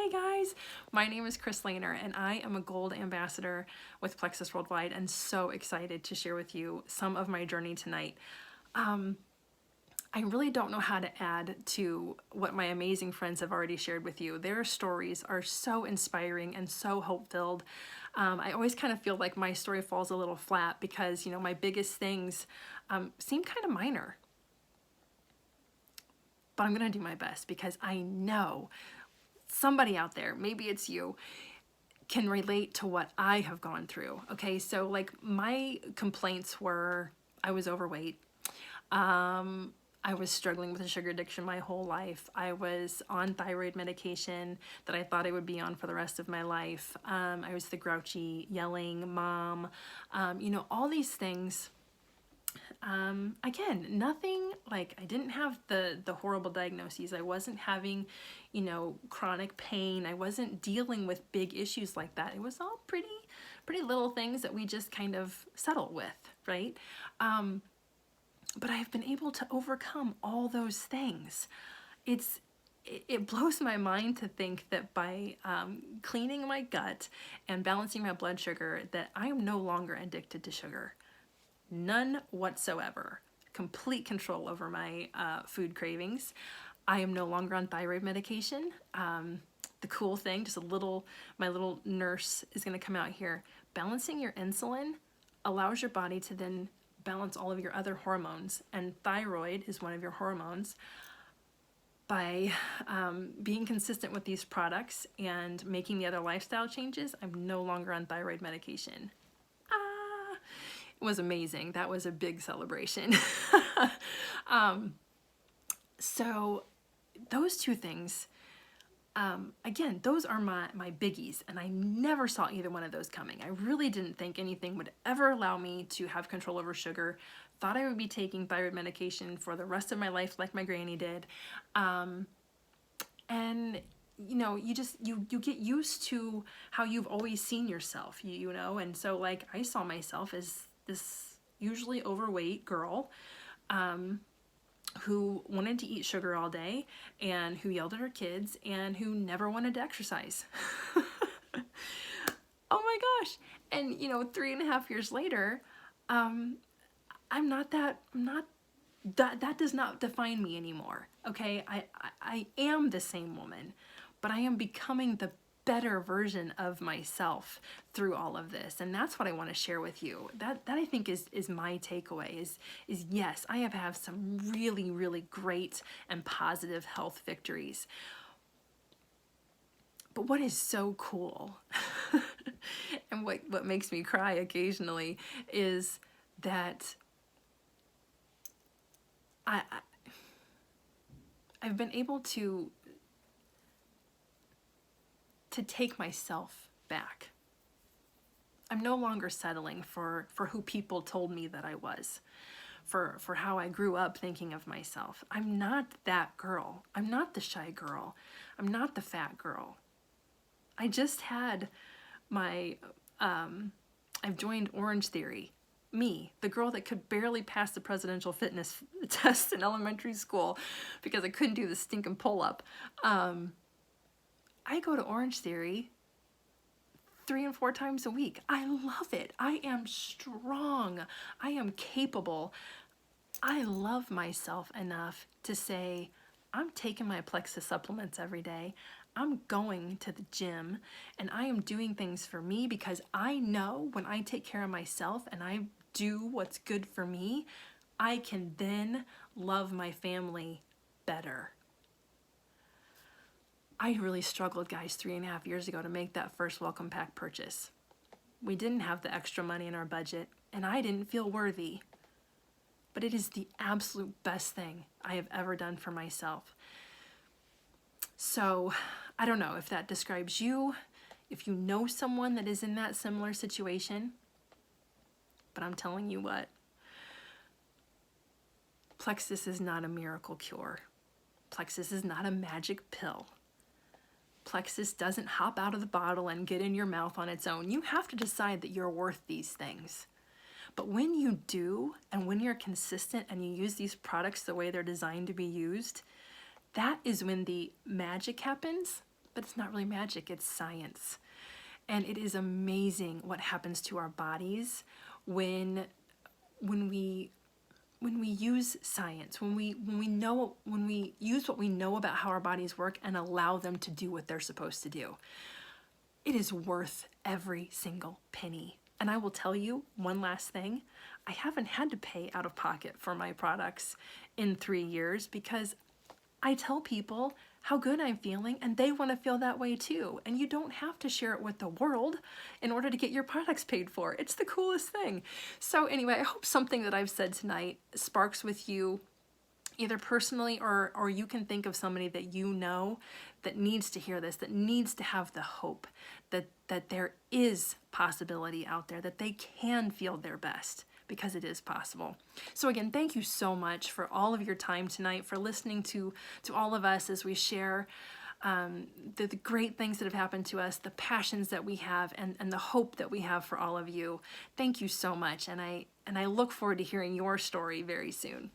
Hey guys, my name is Chris Lehner and I am a gold ambassador with Plexus Worldwide and so excited to share with you some of my journey tonight. I really don't know how to add to what my amazing friends have already shared with you. Their stories are so inspiring and so hope-filled. I always kind of feel like my story falls a little flat because, my biggest things seem kind of minor. But I'm going to do my best because I know somebody out there, maybe it's you, can relate to what I have gone through. Okay, so like my complaints were I was overweight. I was struggling with a sugar addiction my whole life. I was on thyroid medication that I thought I would be on for the rest of my life. I was the grouchy, yelling mom, all these things. Again, nothing like I didn't have the horrible diagnoses. I wasn't having, chronic pain. I wasn't dealing with big issues like that. It was all pretty little things that we just kind of settle with, right? But I've been able to overcome all those things. It blows my mind to think that by cleaning my gut and balancing my blood sugar that I am no longer addicted to sugar. None whatsoever. Complete control over my food cravings. I am no longer on thyroid medication. The cool thing, my little nurse is going to come out here. Balancing your insulin allows your body to then balance all of your other hormones, and thyroid is one of your hormones. By being consistent with these products and making the other lifestyle changes, I'm no longer on thyroid medication. It was amazing. That was a big celebration. So those two things, again, those are my biggies, and I never saw either one of those coming. I really didn't think anything would ever allow me to have control over sugar. Thought I would be taking thyroid medication for the rest of my life like my granny did. And you get used to how you've always seen yourself, and so like I saw myself as this usually overweight girl who wanted to eat sugar all day and who yelled at her kids and who never wanted to exercise. Oh my gosh. And 3.5 years later, that does not define me anymore. Okay. I am the same woman, but I am becoming the better version of myself through all of this. And that's what I want to share with you. That I think is my takeaway is yes, I have had some really, really great and positive health victories. But what is so cool and what makes me cry occasionally is that I've been able to take myself back. I'm no longer settling for who people told me that I was, for how I grew up thinking of myself. I'm not that girl. I'm not the shy girl. I'm not the fat girl. I just had I've joined Orange Theory. Me, the girl that could barely pass the presidential fitness test in elementary school because I couldn't do the stinking pull-up. I go to Orange Theory 3 and 4 times a week. I love it. I am strong. I am capable. I love myself enough to say, I'm taking my Plexus supplements every day. I'm going to the gym and I am doing things for me because I know when I take care of myself and I do what's good for me, I can then love my family better. I really struggled, guys, 3.5 years ago to make that first welcome pack purchase. We didn't have the extra money in our budget, and I didn't feel worthy. But it is the absolute best thing I have ever done for myself. So, I don't know if that describes you, if you know someone that is in that similar situation, but I'm telling you what, Plexus is not a miracle cure. Plexus is not a magic pill. Plexus doesn't hop out of the bottle and get in your mouth on its own. You have to decide that you're worth these things. But when you do, and when you're consistent and you use these products the way they're designed to be used, that is when the magic happens but it's not really magic, it's science. And it is amazing what happens to our bodies when we use science, when we use what we know about how our bodies work and allow them to do what they're supposed to do. It is worth every single penny. And I will tell you one last thing. I haven't had to pay out of pocket for my products in 3 years because I tell people how good I'm feeling and they want to feel that way too. And you don't have to share it with the world in order to get your products paid for. It's the coolest thing. So anyway, I hope something that I've said tonight sparks with you either personally or you can think of somebody that you know that needs to hear this, that needs to have the hope that there is possibility out there, that they can feel their best, because it is possible. So again, thank you so much for all of your time tonight, for listening to all of us as we share the great things that have happened to us, the passions that we have, and the hope that we have for all of you. Thank you so much, and I look forward to hearing your story very soon.